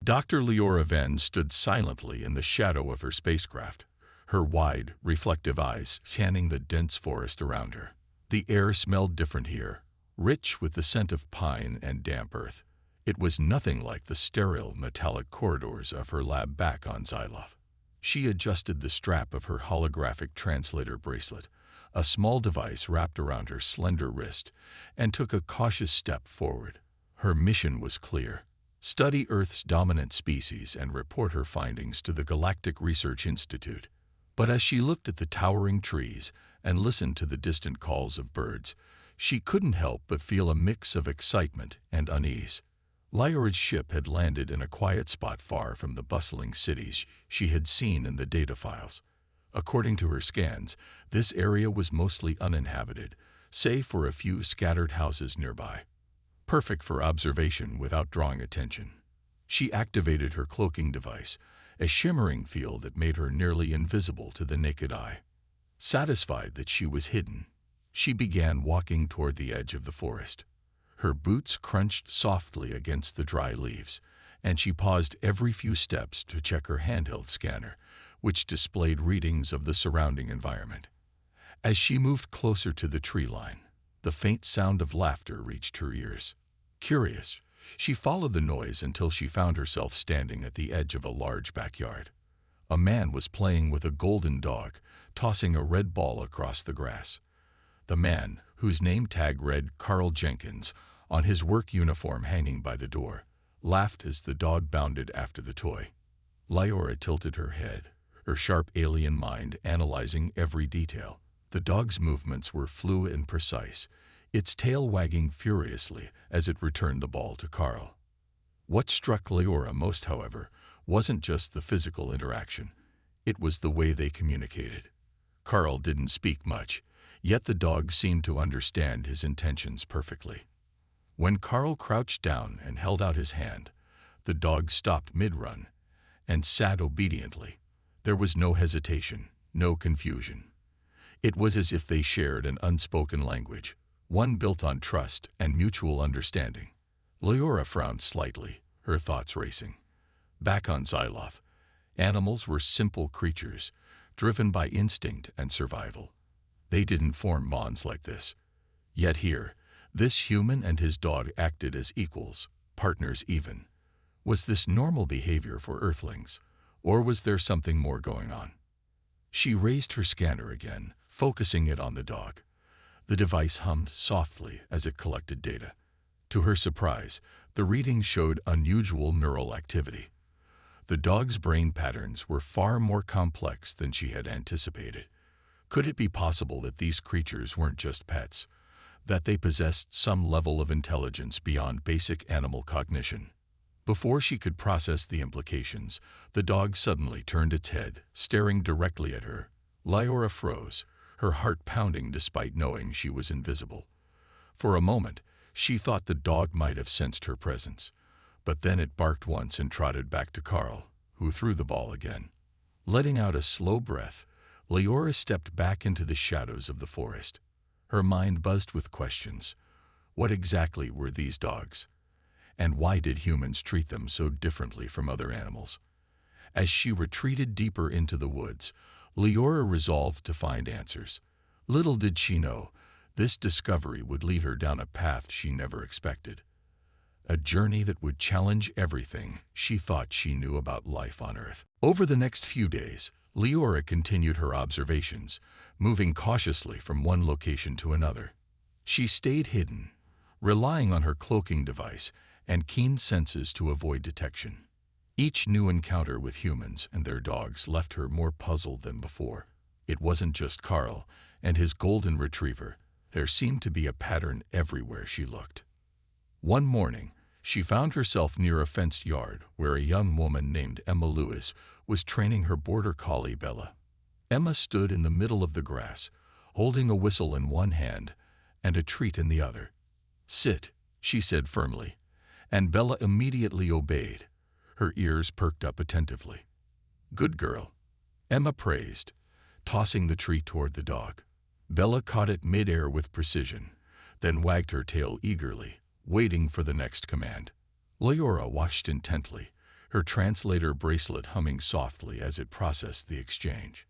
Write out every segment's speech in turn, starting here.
Dr. Leora Venn stood silently in the shadow of her spacecraft, her wide, reflective eyes scanning the dense forest around her. The air smelled different here, rich with the scent of pine and damp earth. It was nothing like the sterile, metallic corridors of her lab back on Xyloth. She adjusted the strap of her holographic translator bracelet, a small device wrapped around her slender wrist, and took a cautious step forward. Her mission was clear: study Earth's dominant species and report her findings to the Galactic Research Institute. But as she looked at the towering trees and listened to the distant calls of birds, she couldn't help but feel a mix of excitement and unease. Lyora's ship had landed in a quiet spot far from the bustling cities she had seen in the data files. According to her scans, this area was mostly uninhabited, save for a few scattered houses nearby. Perfect for observation without drawing attention. She activated her cloaking device, a shimmering field that made her nearly invisible to the naked eye. Satisfied that she was hidden, she began walking toward the edge of the forest. Her boots crunched softly against the dry leaves, and she paused every few steps to check her handheld scanner, which displayed readings of the surrounding environment. As she moved closer to the tree line, the faint sound of laughter reached her ears. Curious, she followed the noise until she found herself standing at the edge of a large backyard. A man was playing with a golden dog, tossing a red ball across the grass. The man, whose name tag read Carl Jenkins on his work uniform hanging by the door, laughed as the dog bounded after the toy. Lyora tilted her head, her sharp alien mind analyzing every detail. The dog's movements were fluid and precise, its tail wagging furiously as it returned the ball to Carl. What struck Lyora most, however, wasn't just the physical interaction. It was the way they communicated. Carl didn't speak much, yet the dog seemed to understand his intentions perfectly. When Carl crouched down and held out his hand, the dog stopped mid-run and sat obediently. There was no hesitation, no confusion. It was as if they shared an unspoken language, one built on trust and mutual understanding. Lyora frowned slightly, her thoughts racing. Back on Xyloth, animals were simple creatures, driven by instinct and survival. They didn't form bonds like this. Yet here, this human and his dog acted as equals, partners even. Was this normal behavior for Earthlings, or was there something more going on? She raised her scanner again, focusing it on the dog. The device hummed softly as it collected data. To her surprise, the readings showed unusual neural activity. The dog's brain patterns were far more complex than she had anticipated. Could it be possible that these creatures weren't just pets, that they possessed some level of intelligence beyond basic animal cognition? Before she could process the implications, the dog suddenly turned its head, staring directly at her. Lyora froze, her heart pounding despite knowing she was invisible. For a moment, she thought the dog might have sensed her presence, but then it barked once and trotted back to Carl, who threw the ball again. Letting out a slow breath, Lyora stepped back into the shadows of the forest. Her mind buzzed with questions. What exactly were these dogs? And why did humans treat them so differently from other animals? As she retreated deeper into the woods, Lyora resolved to find answers. Little did she know, this discovery would lead her down a path she never expected. A journey that would challenge everything she thought she knew about life on Earth. Over the next few days, Lyora continued her observations, moving cautiously from one location to another. She stayed hidden, relying on her cloaking device and keen senses to avoid detection. Each new encounter with humans and their dogs left her more puzzled than before. It wasn't just Carl and his golden retriever. There seemed to be a pattern everywhere she looked. One morning, she found herself near a fenced yard where a young woman named Emma Lewis was training her border collie Bella. Emma stood in the middle of the grass, holding a whistle in one hand and a treat in the other. "Sit," she said firmly, and Bella immediately obeyed, her ears perked up attentively. "Good girl," Emma praised, tossing the treat toward the dog. Bella caught it mid-air with precision, then wagged her tail eagerly, waiting for the next command. Lyora watched intently, her translator bracelet humming softly as it processed the exchange.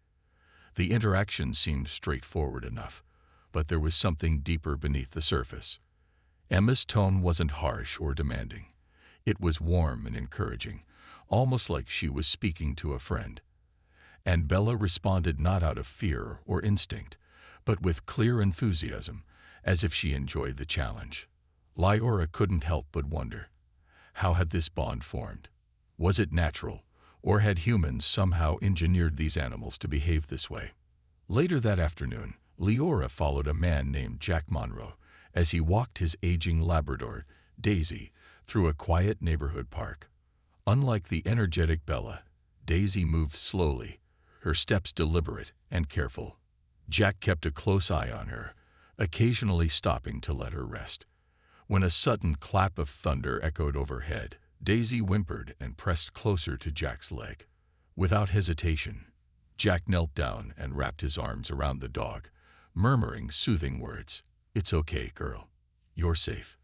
The interaction seemed straightforward enough, but there was something deeper beneath the surface. Emma's tone wasn't harsh or demanding. It was warm and encouraging, almost like she was speaking to a friend. And Bella responded not out of fear or instinct, but with clear enthusiasm, as if she enjoyed the challenge. Lyora couldn't help but wonder. How had this bond formed? Was it natural, or had humans somehow engineered these animals to behave this way? Later that afternoon, Leora followed a man named Jack Monroe as he walked his aging Labrador, Daisy, through a quiet neighborhood park. Unlike the energetic Bella, Daisy moved slowly, her steps deliberate and careful. Jack kept a close eye on her, occasionally stopping to let her rest. When a sudden clap of thunder echoed overhead, Daisy whimpered and pressed closer to Jack's leg. Without hesitation, Jack knelt down and wrapped his arms around the dog, murmuring soothing words. "It's okay, girl. You're safe."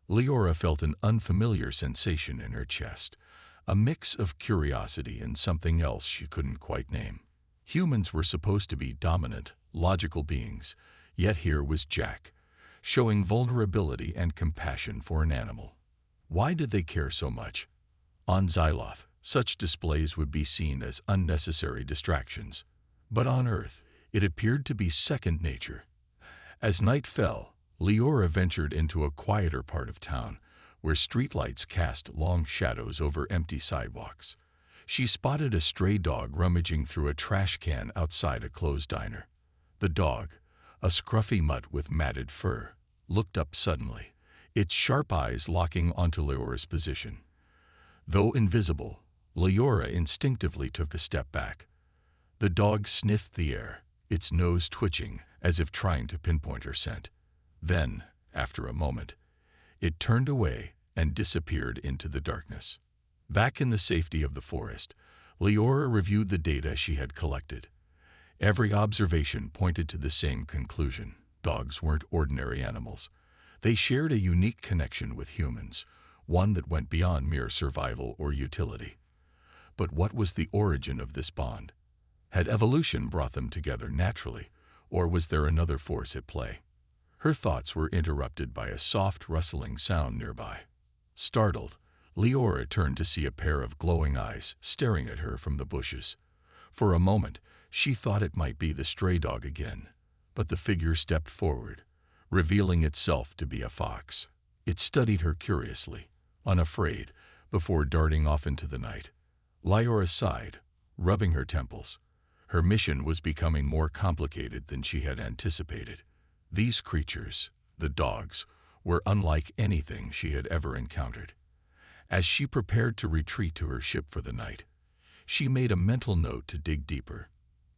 Leora felt an unfamiliar sensation in her chest, a mix of curiosity and something else she couldn't quite name. Humans were supposed to be dominant, logical beings, yet here was Jack, showing vulnerability and compassion for an animal. Why did they care so much? On Xyloth, such displays would be seen as unnecessary distractions, but on Earth, it appeared to be second nature. As night fell, Leora ventured into a quieter part of town, where streetlights cast long shadows over empty sidewalks. She spotted a stray dog rummaging through a trash can outside a closed diner. The dog, a scruffy mutt with matted fur, looked up suddenly, its sharp eyes locking onto Leora's position. Though invisible, Leora instinctively took a step back. The dog sniffed the air, its nose twitching as if trying to pinpoint her scent. Then, after a moment, it turned away and disappeared into the darkness. Back in the safety of the forest, Leora reviewed the data she had collected. Every observation pointed to the same conclusion. Dogs weren't ordinary animals. They shared a unique connection with humans, one that went beyond mere survival or utility. But what was the origin of this bond? Had evolution brought them together naturally, or was there another force at play? Her thoughts were interrupted by a soft rustling sound nearby. Startled, Leora turned to see a pair of glowing eyes staring at her from the bushes. For a moment, she thought it might be the stray dog again, but the figure stepped forward, revealing itself to be a fox. It studied her curiously, unafraid, before darting off into the night. Leora sighed, rubbing her temples. Her mission was becoming more complicated than she had anticipated. These creatures, the dogs, were unlike anything she had ever encountered. As she prepared to retreat to her ship for the night, she made a mental note to dig deeper.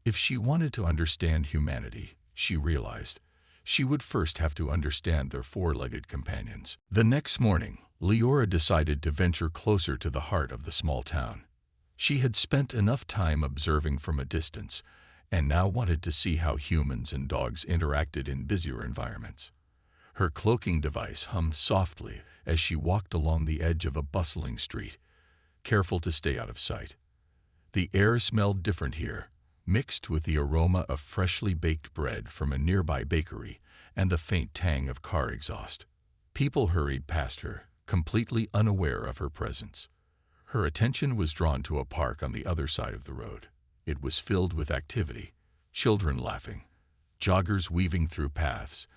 If she wanted to understand humanity, she realized, she would first have to understand their four-legged companions. The next morning, Leora decided to venture closer to the heart of the small town. She had spent enough time observing from a distance, and now wanted to see how humans and dogs interacted in busier environments. Her cloaking device hummed softly as she walked along the edge of a bustling street, careful to stay out of sight. The air smelled different here, mixed with the aroma of freshly baked bread from a nearby bakery and the faint tang of car exhaust. People hurried past her, completely unaware of her presence. Her attention was drawn to a park on the other side of the road. It was filled with activity, children laughing, joggers weaving through paths,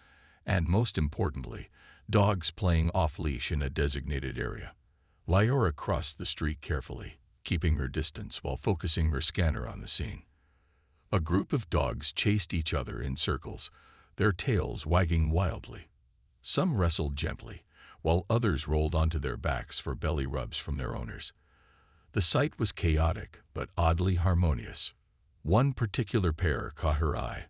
and most importantly, dogs playing off-leash in a designated area. Leora crossed the street carefully, keeping her distance while focusing her scanner on the scene. A group of dogs chased each other in circles, their tails wagging wildly. Some wrestled gently, while others rolled onto their backs for belly rubs from their owners. The sight was chaotic, but oddly harmonious. One particular pair caught her eye.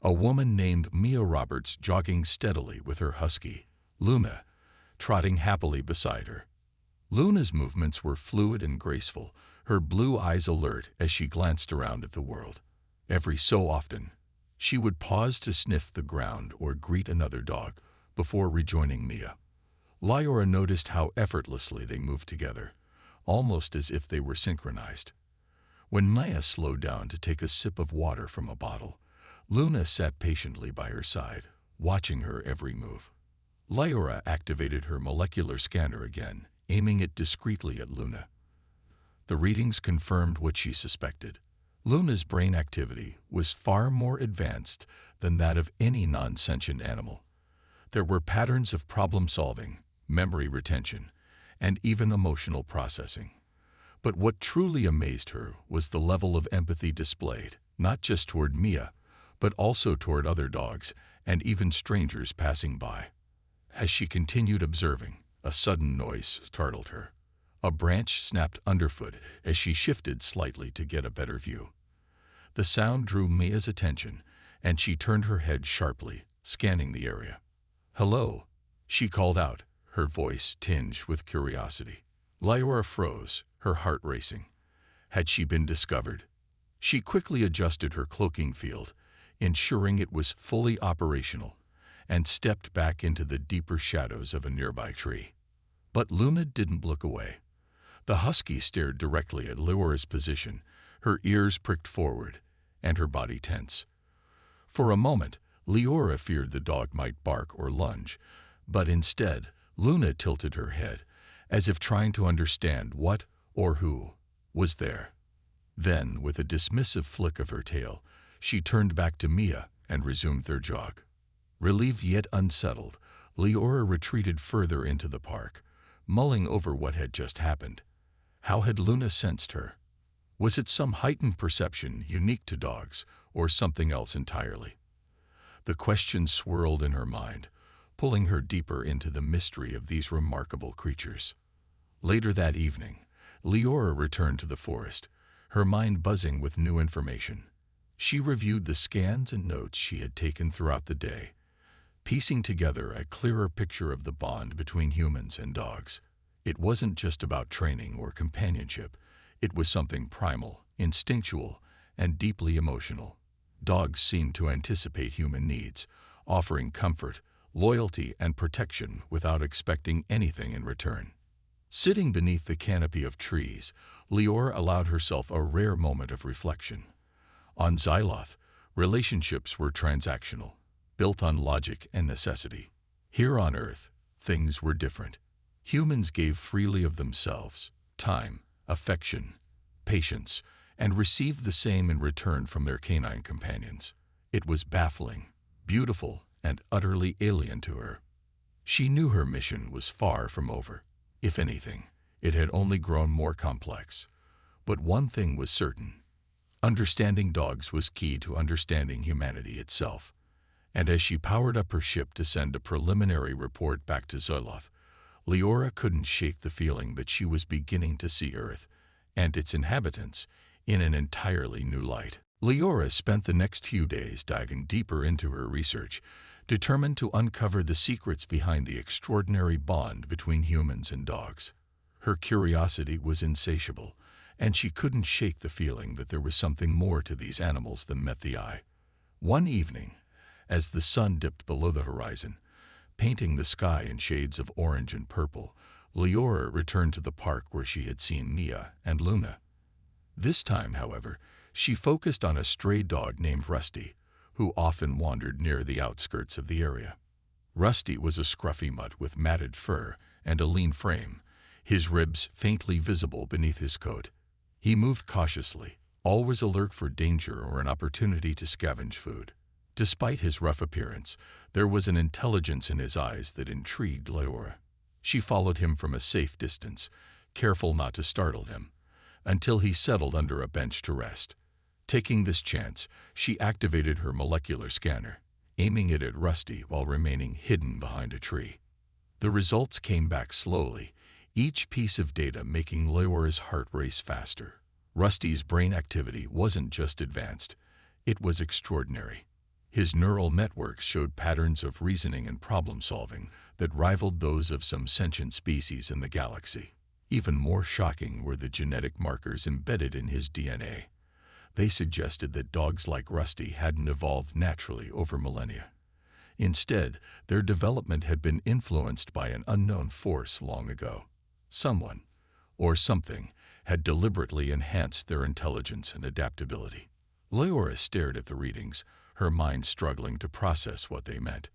A woman named Mia Roberts jogging steadily with her husky, Luna, trotting happily beside her. Luna's movements were fluid and graceful, her blue eyes alert as she glanced around at the world. Every so often, she would pause to sniff the ground or greet another dog before rejoining Mia. Leora noticed how effortlessly they moved together, almost as if they were synchronized. When Maya slowed down to take a sip of water from a bottle, Luna sat patiently by her side, watching her every move. Lyra activated her molecular scanner again, aiming it discreetly at Luna. The readings confirmed what she suspected. Luna's brain activity was far more advanced than that of any non-sentient animal. There were patterns of problem-solving, memory retention, and even emotional processing. But what truly amazed her was the level of empathy displayed, not just toward Mia, but also toward other dogs and even strangers passing by. As she continued observing, a sudden noise startled her. A branch snapped underfoot as she shifted slightly to get a better view. The sound drew Mia's attention, and she turned her head sharply, scanning the area. "Hello," she called out, her voice tinged with curiosity. Lyra froze, her heart racing. Had she been discovered? She quickly adjusted her cloaking field, ensuring it was fully operational, and stepped back into the deeper shadows of a nearby tree. But Luna didn't look away. The husky stared directly at Lyra's position, her ears pricked forward, and her body tense. For a moment, Lyra feared the dog might bark or lunge, but instead, Luna tilted her head, as if trying to understand what or who was there. Then, with a dismissive flick of her tail, she turned back to Mia and resumed their jog. Relieved yet unsettled, Lyra retreated further into the park, mulling over what had just happened. How had Luna sensed her? Was it some heightened perception unique to dogs, or something else entirely? The question swirled in her mind, pulling her deeper into the mystery of these remarkable creatures. Later that evening, Lyra returned to the forest, her mind buzzing with new information. She reviewed the scans and notes she had taken throughout the day, piecing together a clearer picture of the bond between humans and dogs. It wasn't just about training or companionship. It was something primal, instinctual, and deeply emotional. Dogs seemed to anticipate human needs, offering comfort, loyalty, and protection without expecting anything in return. Sitting beneath the canopy of trees, Lyra allowed herself a rare moment of reflection. On Xyloth, relationships were transactional, built on logic and necessity. Here on Earth, things were different. Humans gave freely of themselves, time, affection, patience, and received the same in return from their canine companions. It was baffling, beautiful, and utterly alien to her. She knew her mission was far from over. If anything, it had only grown more complex. But one thing was certain. Understanding dogs was key to understanding humanity itself. And as she powered up her ship to send a preliminary report back to Xyloth, Lyra couldn't shake the feeling that she was beginning to see Earth and its inhabitants in an entirely new light. Lyra spent the next few days diving deeper into her research, determined to uncover the secrets behind the extraordinary bond between humans and dogs. Her curiosity was insatiable, and she couldn't shake the feeling that there was something more to these animals than met the eye. One evening, as the sun dipped below the horizon, painting the sky in shades of orange and purple, Lyra returned to the park where she had seen Mia and Luna. This time, however, she focused on a stray dog named Rusty, who often wandered near the outskirts of the area. Rusty was a scruffy mutt with matted fur and a lean frame, his ribs faintly visible beneath his coat. He moved cautiously, always alert for danger or an opportunity to scavenge food. Despite his rough appearance, there was an intelligence in his eyes that intrigued Lyra. She followed him from a safe distance, careful not to startle him, until he settled under a bench to rest. Taking this chance, she activated her molecular scanner, aiming it at Rusty while remaining hidden behind a tree. The results came back slowly, each piece of data making Lyra's heart race faster. Rusty's brain activity wasn't just advanced, it was extraordinary. His neural networks showed patterns of reasoning and problem-solving that rivaled those of some sentient species in the galaxy. Even more shocking were the genetic markers embedded in his DNA. They suggested that dogs like Rusty hadn't evolved naturally over millennia. Instead, their development had been influenced by an unknown force long ago. Someone, or something, had deliberately enhanced their intelligence and adaptability. Leora stared at the readings, her mind struggling to process what they meant.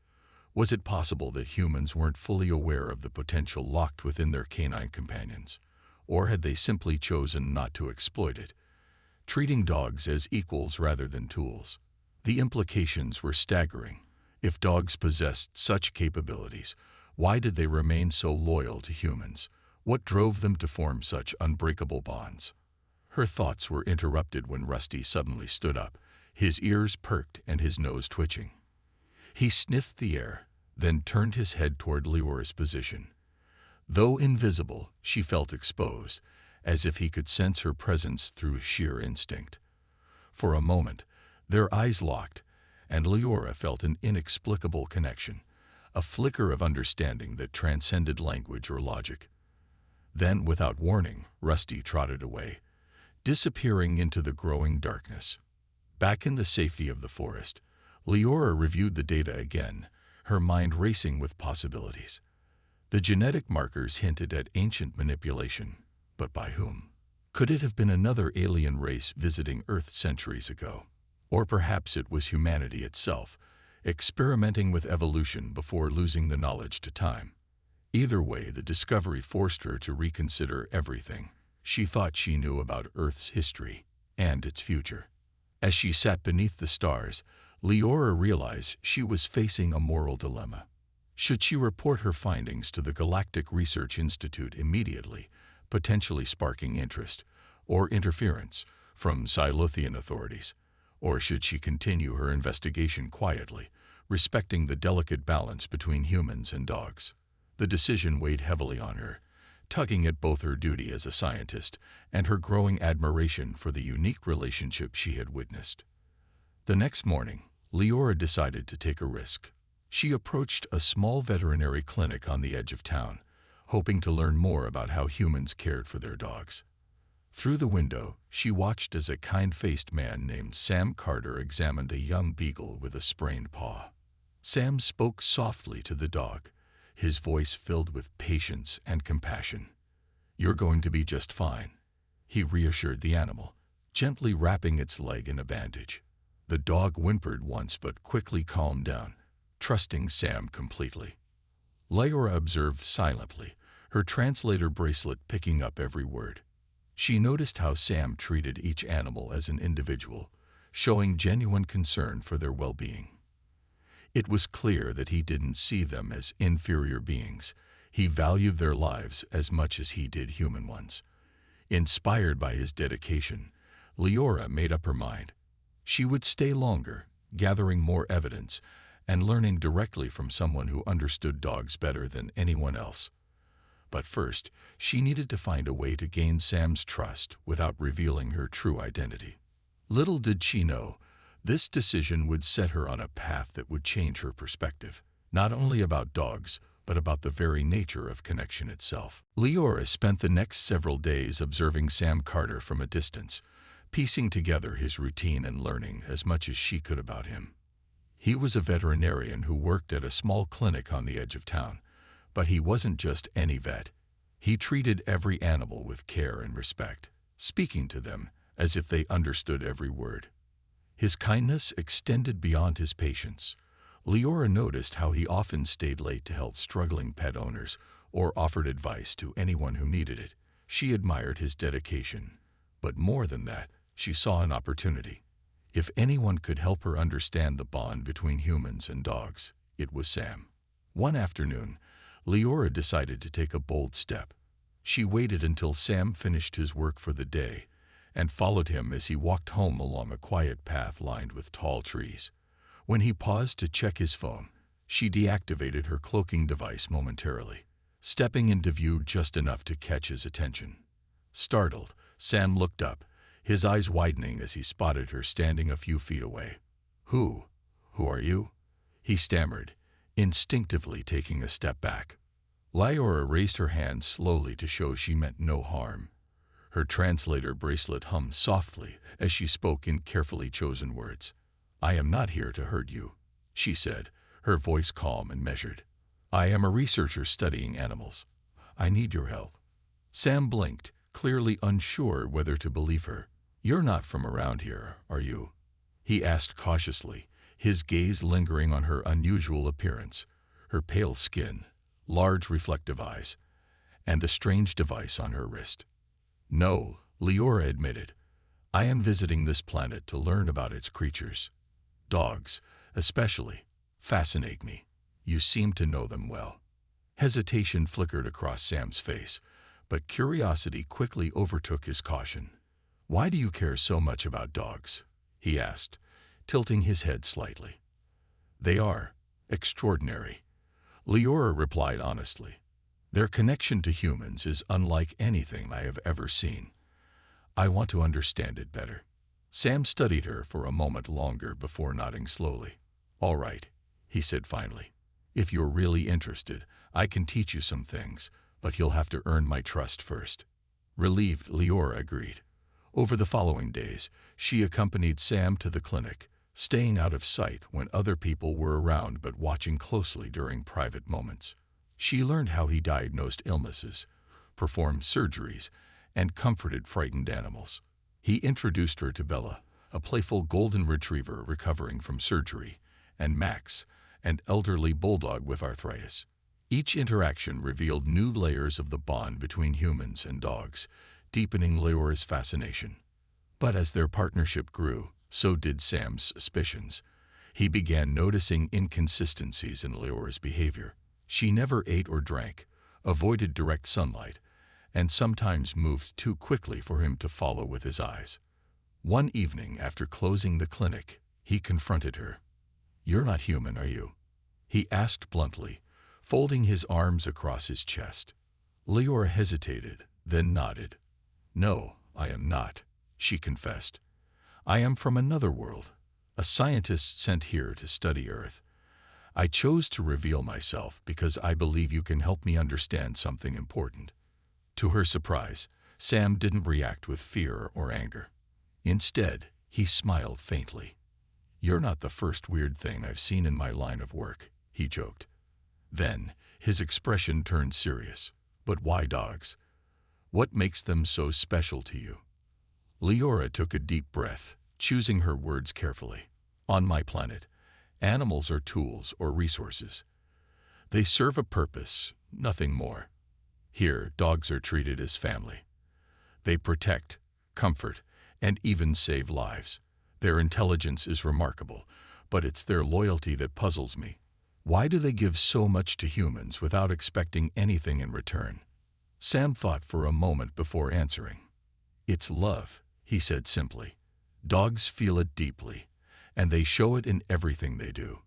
Was it possible that humans weren't fully aware of the potential locked within their canine companions? Or had they simply chosen not to exploit it, treating dogs as equals rather than tools? The implications were staggering. If dogs possessed such capabilities, why did they remain so loyal to humans? What drove them to form such unbreakable bonds? Her thoughts were interrupted when Rusty suddenly stood up, his ears perked and his nose twitching. He sniffed the air, then turned his head toward Leora's position. Though invisible, she felt exposed, as if he could sense her presence through sheer instinct. For a moment, their eyes locked, and Leora felt an inexplicable connection, a flicker of understanding that transcended language or logic. Then, without warning, Rusty trotted away, disappearing into the growing darkness. Back in the safety of the forest, Leora reviewed the data again, her mind racing with possibilities. The genetic markers hinted at ancient manipulation, but by whom? Could it have been another alien race visiting Earth centuries ago? Or perhaps it was humanity itself, experimenting with evolution before losing the knowledge to time. Either way, the discovery forced her to reconsider everything she thought she knew about Earth's history and its future. As she sat beneath the stars, Leora realized she was facing a moral dilemma. Should she report her findings to the Galactic Research Institute immediately, potentially sparking interest or interference from Silothian authorities? Or should she continue her investigation quietly, respecting the delicate balance between humans and dogs? The decision weighed heavily on her, tugging at both her duty as a scientist and her growing admiration for the unique relationship she had witnessed. The next morning, Leora decided to take a risk. She approached a small veterinary clinic on the edge of town, hoping to learn more about how humans cared for their dogs. Through the window, she watched as a kind-faced man named Sam Carter examined a young beagle with a sprained paw. Sam spoke softly to the dog, his voice filled with patience and compassion. "You're going to be just fine," he reassured the animal, gently wrapping its leg in a bandage. The dog whimpered once but quickly calmed down, trusting Sam completely. Leora observed silently, her translator bracelet picking up every word. She noticed how Sam treated each animal as an individual, showing genuine concern for their well-being. It was clear that he didn't see them as inferior beings. He valued their lives as much as he did human ones. Inspired by his dedication, Leora made up her mind. She would stay longer, gathering more evidence and learning directly from someone who understood dogs better than anyone else. But first, she needed to find a way to gain Sam's trust without revealing her true identity. Little did she know, this decision would set her on a path that would change her perspective, not only about dogs, but about the very nature of connection itself. Leora spent the next several days observing Sam Carter from a distance, piecing together his routine and learning as much as she could about him. He was a veterinarian who worked at a small clinic on the edge of town, but he wasn't just any vet. He treated every animal with care and respect, speaking to them as if they understood every word. His kindness extended beyond his patience. Leora noticed how he often stayed late to help struggling pet owners or offered advice to anyone who needed it. She admired his dedication, but more than that, she saw an opportunity. If anyone could help her understand the bond between humans and dogs, it was Sam. One afternoon, Leora decided to take a bold step. She waited until Sam finished his work for the day and followed him as he walked home along a quiet path lined with tall trees. When he paused to check his phone, she deactivated her cloaking device momentarily, stepping into view just enough to catch his attention. Startled, Sam looked up, his eyes widening as he spotted her standing a few feet away. Who are you?" he stammered, instinctively taking a step back. Leora raised her hand slowly to show she meant no harm. Her translator bracelet hummed softly as she spoke in carefully chosen words. "I am not here to hurt you," she said, her voice calm and measured. "I am a researcher studying animals. I need your help." Sam blinked, clearly unsure whether to believe her. "You're not from around here, are you?" he asked cautiously, his gaze lingering on her unusual appearance, her pale skin, large reflective eyes, and the strange device on her wrist. "No," Leora admitted. "I am visiting this planet to learn about its creatures. Dogs, especially, fascinate me. You seem to know them well." Hesitation flickered across Sam's face, but curiosity quickly overtook his caution. "Why do you care so much about dogs?" he asked, tilting his head slightly. "They are extraordinary," Leora replied honestly. "Their connection to humans is unlike anything I have ever seen. I want to understand it better." Sam studied her for a moment longer before nodding slowly. "All right," he said finally. "If you're really interested, I can teach you some things, but you'll have to earn my trust first." Relieved, Leora agreed. Over the following days, she accompanied Sam to the clinic, staying out of sight when other people were around but watching closely during private moments. She learned how he diagnosed illnesses, performed surgeries, and comforted frightened animals. He introduced her to Bella, a playful golden retriever recovering from surgery, and Max, an elderly bulldog with arthritis. Each interaction revealed new layers of the bond between humans and dogs, deepening Leora's fascination. But as their partnership grew, so did Sam's suspicions. He began noticing inconsistencies in Leora's behavior. She never ate or drank, avoided direct sunlight, and sometimes moved too quickly for him to follow with his eyes. One evening, after closing the clinic, he confronted her. "You're not human, are you?" he asked bluntly, folding his arms across his chest. Leora hesitated, then nodded. "No, I am not," she confessed. "I am from another world, a scientist sent here to study Earth. I chose to reveal myself because I believe you can help me understand something important." To her surprise, Sam didn't react with fear or anger. Instead, he smiled faintly. "You're not the first weird thing I've seen in my line of work," he joked. Then, his expression turned serious. "But why dogs? What makes them so special to you?" Leora took a deep breath, choosing her words carefully. "On my planet, animals are tools or resources. They serve a purpose, nothing more. Here, dogs are treated as family. They protect, comfort, and even save lives. Their intelligence is remarkable, but it's their loyalty that puzzles me. Why do they give so much to humans without expecting anything in return?" Sam thought for a moment before answering. "It's love," he said simply. "Dogs feel it deeply, and they show it in everything they do.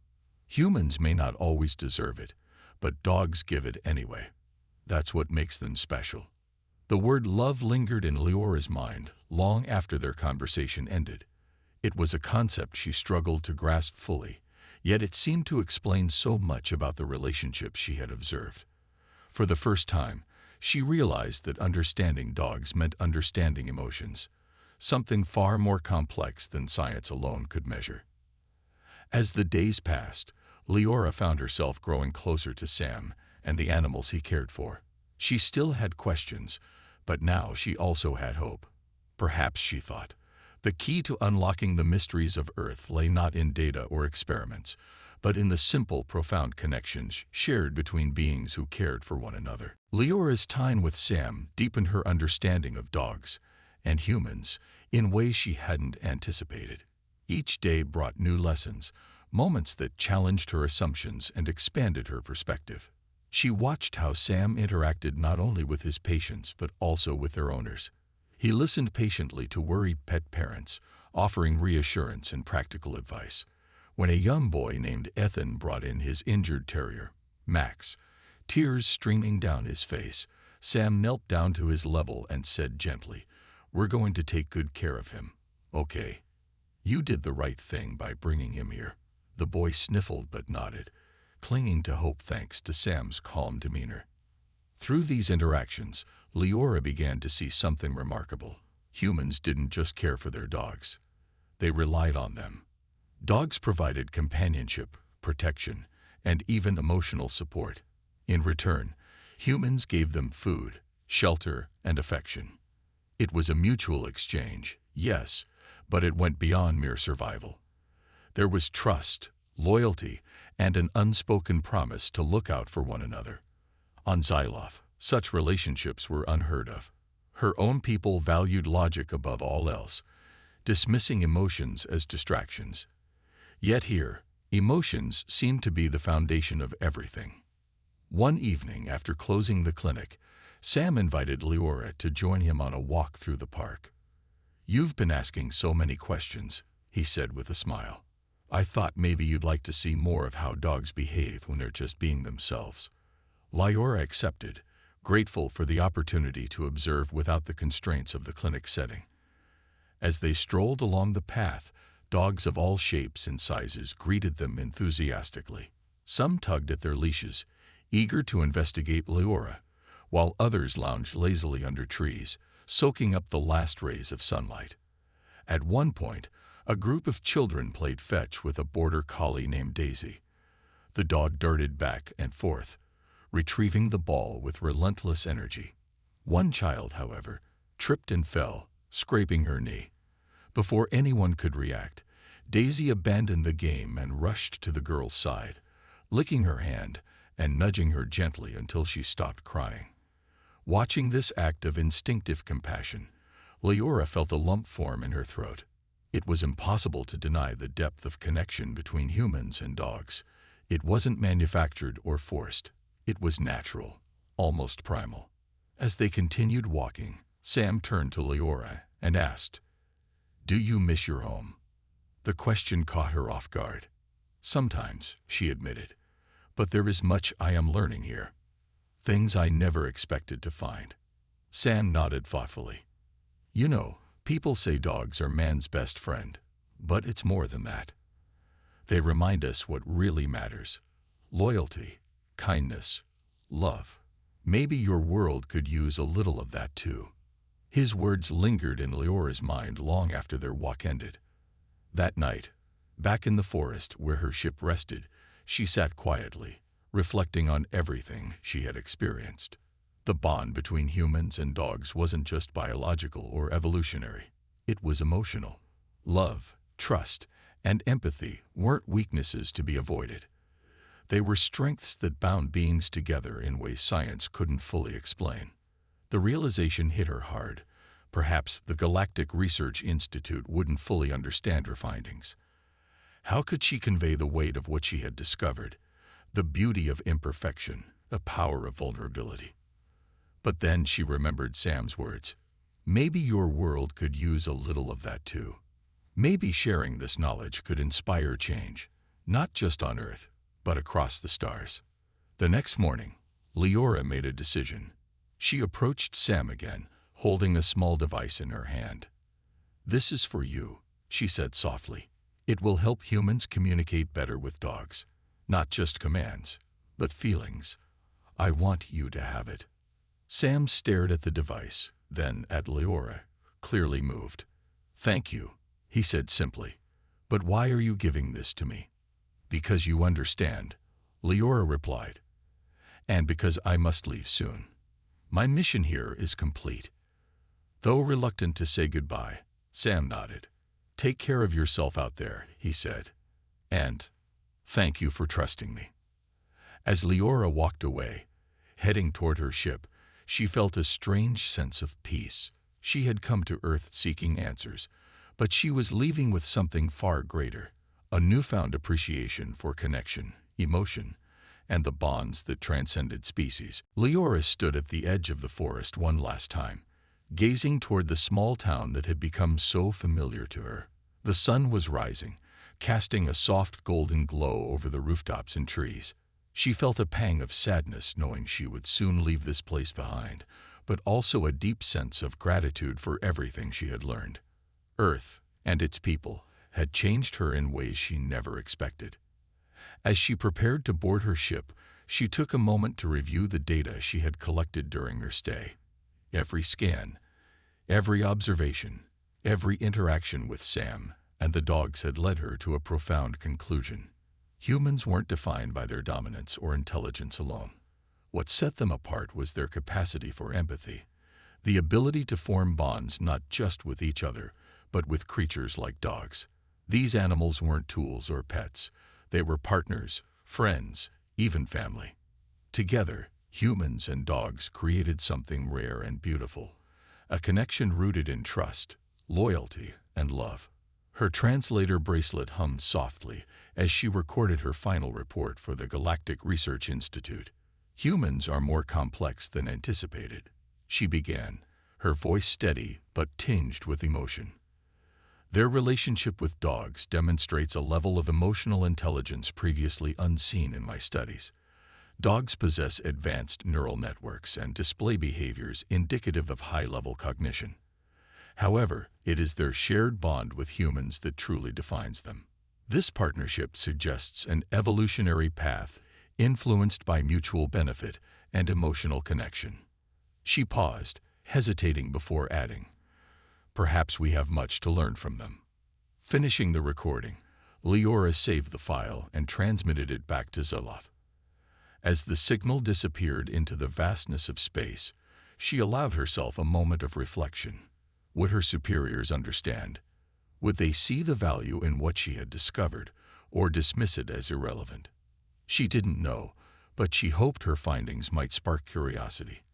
Humans may not always deserve it, but dogs give it anyway. That's what makes them special." The word love lingered in Leora's mind long after their conversation ended. It was a concept she struggled to grasp fully, yet it seemed to explain so much about the relationship she had observed. For the first time, she realized that understanding dogs meant understanding emotions, something far more complex than science alone could measure. As the days passed, Leora found herself growing closer to Sam and the animals he cared for. She still had questions, but now she also had hope. Perhaps, she thought, the key to unlocking the mysteries of Earth lay not in data or experiments, but in the simple, profound connections shared between beings who cared for one another. Leora's time with Sam deepened her understanding of dogs and humans in ways she hadn't anticipated. Each day brought new lessons, moments that challenged her assumptions and expanded her perspective. She watched how Sam interacted not only with his patients but also with their owners. He listened patiently to worried pet parents, offering reassurance and practical advice. When a young boy named Ethan brought in his injured terrier, Max, tears streaming down his face, Sam knelt down to his level and said gently, "We're going to take good care of him, okay? You did the right thing by bringing him here." The boy sniffled but nodded, clinging to hope thanks to Sam's calm demeanor. Through these interactions, Leora began to see something remarkable. Humans didn't just care for their dogs. They relied on them. Dogs provided companionship, protection, and even emotional support. In return, humans gave them food, shelter, and affection. It was a mutual exchange, yes, but it went beyond mere survival. There was trust, loyalty, and an unspoken promise to look out for one another. On Xyloth, such relationships were unheard of. Her own people valued logic above all else, dismissing emotions as distractions. Yet here, emotions seemed to be the foundation of everything. One evening after closing the clinic, Sam invited Leora to join him on a walk through the park. "You've been asking so many questions," he said with a smile. "I thought maybe you'd like to see more of how dogs behave when they're just being themselves." Leora accepted, grateful for the opportunity to observe without the constraints of the clinic setting. As they strolled along the path, dogs of all shapes and sizes greeted them enthusiastically. Some tugged at their leashes, eager to investigate Leora, while others lounged lazily under trees, soaking up the last rays of sunlight. At one point, a group of children played fetch with a border collie named Daisy. The dog darted back and forth, retrieving the ball with relentless energy. One child, however, tripped and fell, scraping her knee. Before anyone could react, Daisy abandoned the game and rushed to the girl's side, licking her hand and nudging her gently until she stopped crying. Watching this act of instinctive compassion, Leora felt a lump form in her throat. It was impossible to deny the depth of connection between humans and dogs. It wasn't manufactured or forced. It was natural, almost primal. As they continued walking, Sam turned to Leora and asked, "Do you miss your home?" The question caught her off guard. "Sometimes," she admitted, "but there is much I am learning here. Things I never expected to find." Sam nodded thoughtfully. "You know, people say dogs are man's best friend, but it's more than that. They remind us what really matters: loyalty, kindness, love. Maybe your world could use a little of that too." His words lingered in Leora's mind long after their walk ended. That night, back in the forest where her ship rested, she sat quietly, reflecting on everything she had experienced. The bond between humans and dogs wasn't just biological or evolutionary. It was emotional. Love, trust, and empathy weren't weaknesses to be avoided. They were strengths that bound beings together in ways science couldn't fully explain. The realization hit her hard. Perhaps the Galactic Research Institute wouldn't fully understand her findings. How could she convey the weight of what she had discovered, the beauty of imperfection, the power of vulnerability? But then she remembered Sam's words. Maybe your world could use a little of that too. Maybe sharing this knowledge could inspire change, not just on Earth, but across the stars. The next morning, Leora made a decision. She approached Sam again, holding a small device in her hand. "This is for you," she said softly. "It will help humans communicate better with dogs. Not just commands, but feelings. I want you to have it." Sam stared at the device, then at Leora, clearly moved. "Thank you," he said simply. "But why are you giving this to me?" "Because you understand," Leora replied. "And because I must leave soon. My mission here is complete." Though reluctant to say goodbye, Sam nodded. "Take care of yourself out there," he said. "And thank you for trusting me." As Leora walked away, heading toward her ship, she felt a strange sense of peace. She had come to Earth seeking answers, but she was leaving with something far greater: a newfound appreciation for connection, emotion, and the bonds that transcended species. Leora stood at the edge of the forest one last time, gazing toward the small town that had become so familiar to her. The sun was rising, casting a soft golden glow over the rooftops and trees. She felt a pang of sadness knowing she would soon leave this place behind, but also a deep sense of gratitude for everything she had learned. Earth and its people had changed her in ways she never expected. As she prepared to board her ship, she took a moment to review the data she had collected during her stay. Every scan, every observation, every interaction with Sam and the dogs had led her to a profound conclusion. Humans weren't defined by their dominance or intelligence alone. What set them apart was their capacity for empathy, the ability to form bonds not just with each other, but with creatures like dogs. These animals weren't tools or pets. They were partners, friends, even family. Together, humans and dogs created something rare and beautiful, a connection rooted in trust, loyalty, and love. Her translator bracelet hummed softly as she recorded her final report for the Galactic Research Institute. Humans are more complex than anticipated, she began, her voice steady but tinged with emotion. Their relationship with dogs demonstrates a level of emotional intelligence previously unseen in my studies. Dogs possess advanced neural networks and display behaviors indicative of high-level cognition. However, it is their shared bond with humans that truly defines them. This partnership suggests an evolutionary path influenced by mutual benefit and emotional connection. She paused, hesitating before adding, "Perhaps we have much to learn from them." Finishing the recording, Leora saved the file and transmitted it back to Zoloth. As the signal disappeared into the vastness of space, she allowed herself a moment of reflection. Would her superiors understand? Would they see the value in what she had discovered, or dismiss it as irrelevant? She didn't know, but she hoped her findings might spark curiosity,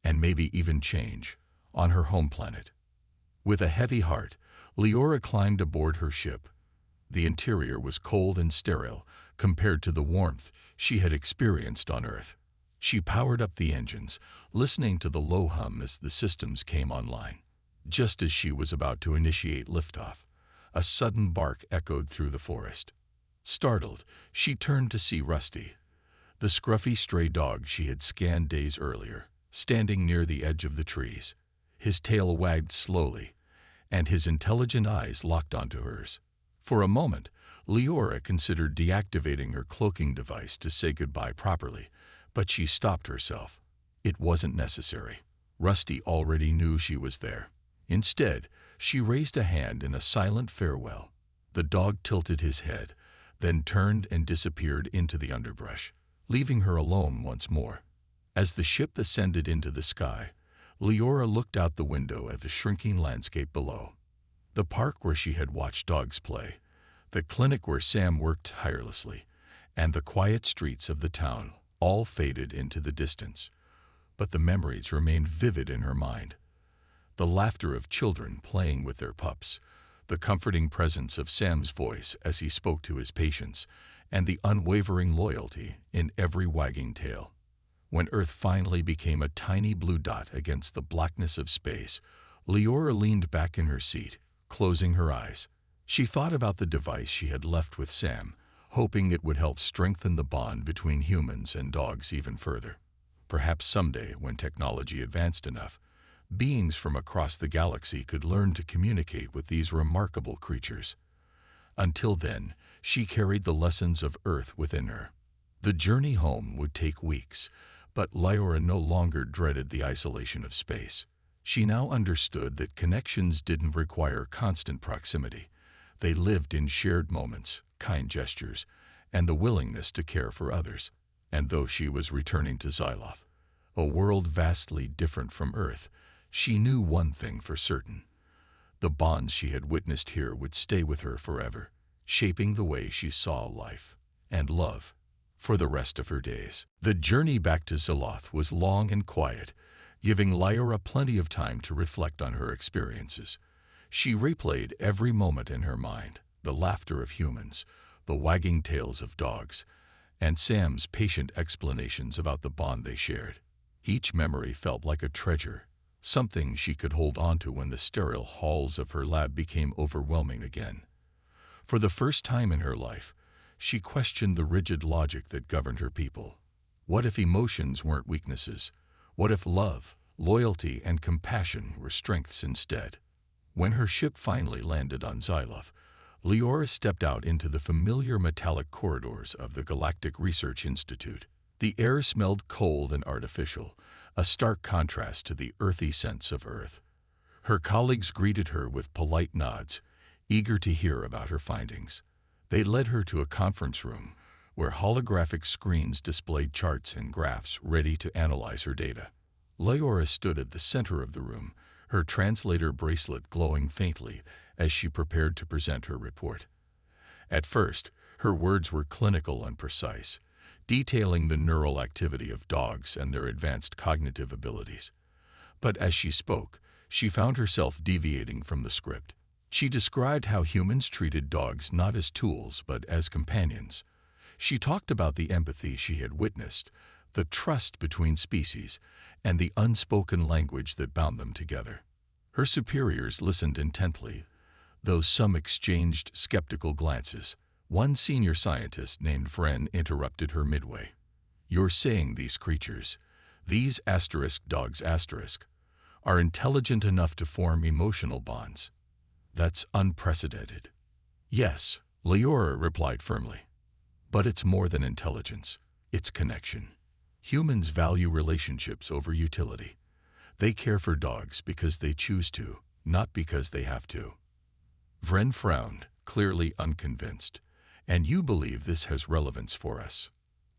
and maybe even change, on her home planet. With a heavy heart, Leora climbed aboard her ship. The interior was cold and sterile compared to the warmth she had experienced on Earth. She powered up the engines, listening to the low hum as the systems came online. Just as she was about to initiate liftoff, a sudden bark echoed through the forest. Startled, she turned to see Rusty, the scruffy stray dog she had scanned days earlier, standing near the edge of the trees. His tail wagged slowly, and his intelligent eyes locked onto hers. For a moment, Leora considered deactivating her cloaking device to say goodbye properly, but she stopped herself. It wasn't necessary. Rusty already knew she was there. Instead, she raised a hand in a silent farewell. The dog tilted his head, then turned and disappeared into the underbrush, leaving her alone once more. As the ship ascended into the sky, Leora looked out the window at the shrinking landscape below. The park where she had watched dogs play, the clinic where Sam worked tirelessly, and the quiet streets of the town all faded into the distance. But the memories remained vivid in her mind. The laughter of children playing with their pups, the comforting presence of Sam's voice as he spoke to his patients, and the unwavering loyalty in every wagging tail. When Earth finally became a tiny blue dot against the blackness of space, Leora leaned back in her seat, closing her eyes. She thought about the device she had left with Sam, hoping it would help strengthen the bond between humans and dogs even further. Perhaps someday, when technology advanced enough, beings from across the galaxy could learn to communicate with these remarkable creatures. Until then, she carried the lessons of Earth within her. The journey home would take weeks, but Leora no longer dreaded the isolation of space. She now understood that connections didn't require constant proximity. They lived in shared moments, kind gestures, and the willingness to care for others. And though she was returning to Xyloth, a world vastly different from Earth, she knew one thing for certain. The bonds she had witnessed here would stay with her forever, shaping the way she saw life and love for the rest of her days. The journey back to Xyloth was long and quiet, giving Leora plenty of time to reflect on her experiences. She replayed every moment in her mind, the laughter of humans, the wagging tails of dogs, and Sam's patient explanations about the bond they shared. Each memory felt like a treasure, something she could hold onto when the sterile halls of her lab became overwhelming again. For the first time in her life, she questioned the rigid logic that governed her people. What if emotions weren't weaknesses? What if love, loyalty, and compassion were strengths instead? When her ship finally landed on Xyloth, Leora stepped out into the familiar metallic corridors of the Galactic Research Institute. The air smelled cold and artificial, a stark contrast to the earthy scents of Earth. Her colleagues greeted her with polite nods, eager to hear about her findings. They led her to a conference room, where holographic screens displayed charts and graphs ready to analyze her data. Leora stood at the center of the room, her translator bracelet glowing faintly as she prepared to present her report. At first, her words were clinical and precise, detailing the neural activity of dogs and their advanced cognitive abilities. But as she spoke, she found herself deviating from the script. She described how humans treated dogs not as tools but as companions. She talked about the empathy she had witnessed, the trust between species, and the unspoken language that bound them together. Her superiors listened intently, though some exchanged skeptical glances. One senior scientist named Vren interrupted her midway. "You're saying these creatures, these dogs are intelligent enough to form emotional bonds? That's unprecedented." "Yes," Leora replied firmly. "But it's more than intelligence. It's connection. Humans value relationships over utility. They care for dogs because they choose to, not because they have to." Vren frowned, clearly unconvinced. "And you believe this has relevance for us?"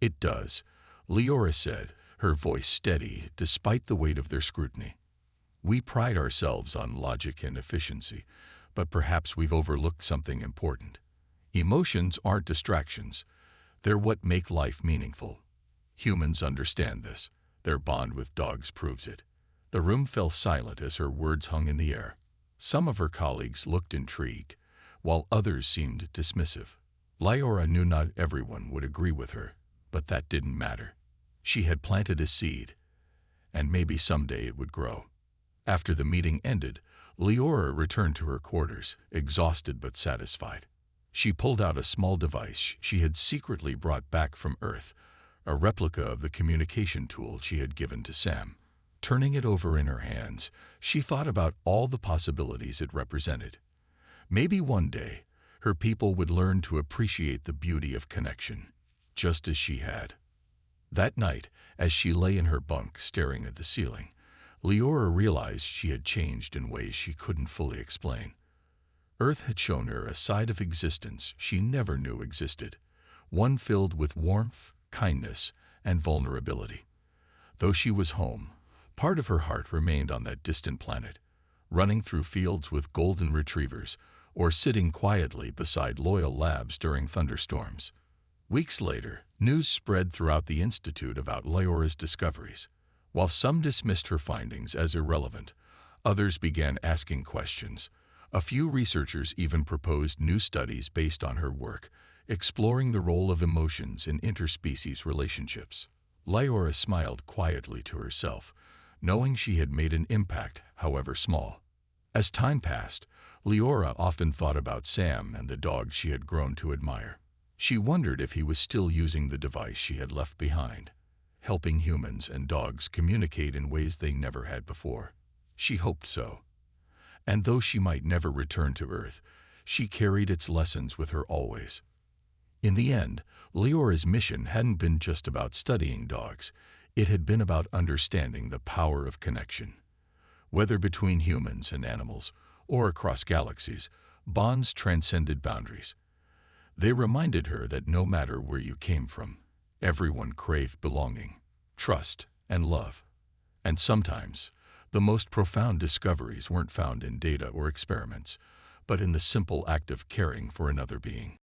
"It does," Leora said, her voice steady despite the weight of their scrutiny. "We pride ourselves on logic and efficiency, but perhaps we've overlooked something important. Emotions aren't distractions. They're what make life meaningful. Humans understand this. Their bond with dogs proves it." The room fell silent as her words hung in the air. Some of her colleagues looked intrigued, while others seemed dismissive. Leora knew not everyone would agree with her, but that didn't matter. She had planted a seed, and maybe someday it would grow. After the meeting ended, Leora returned to her quarters, exhausted but satisfied. She pulled out a small device she had secretly brought back from Earth, a replica of the communication tool she had given to Sam. Turning it over in her hands, she thought about all the possibilities it represented. Maybe one day, her people would learn to appreciate the beauty of connection, just as she had. That night, as she lay in her bunk staring at the ceiling, Leora realized she had changed in ways she couldn't fully explain. Earth had shown her a side of existence she never knew existed, one filled with warmth, kindness, and vulnerability. Though she was home, part of her heart remained on that distant planet, running through fields with golden retrievers or sitting quietly beside loyal labs during thunderstorms. Weeks later, news spread throughout the Institute about Leora's discoveries. While some dismissed her findings as irrelevant, others began asking questions. A few researchers even proposed new studies based on her work, exploring the role of emotions in interspecies relationships. Leora smiled quietly to herself, knowing she had made an impact, however small. As time passed, Leora often thought about Sam and the dog she had grown to admire. She wondered if he was still using the device she had left behind, helping humans and dogs communicate in ways they never had before. She hoped so. And though she might never return to Earth, she carried its lessons with her always. In the end, Leora's mission hadn't been just about studying dogs. It had been about understanding the power of connection. Whether between humans and animals, or across galaxies, bonds transcended boundaries. They reminded her that no matter where you came from, everyone craved belonging, trust, and love. And sometimes, the most profound discoveries weren't found in data or experiments, but in the simple act of caring for another being.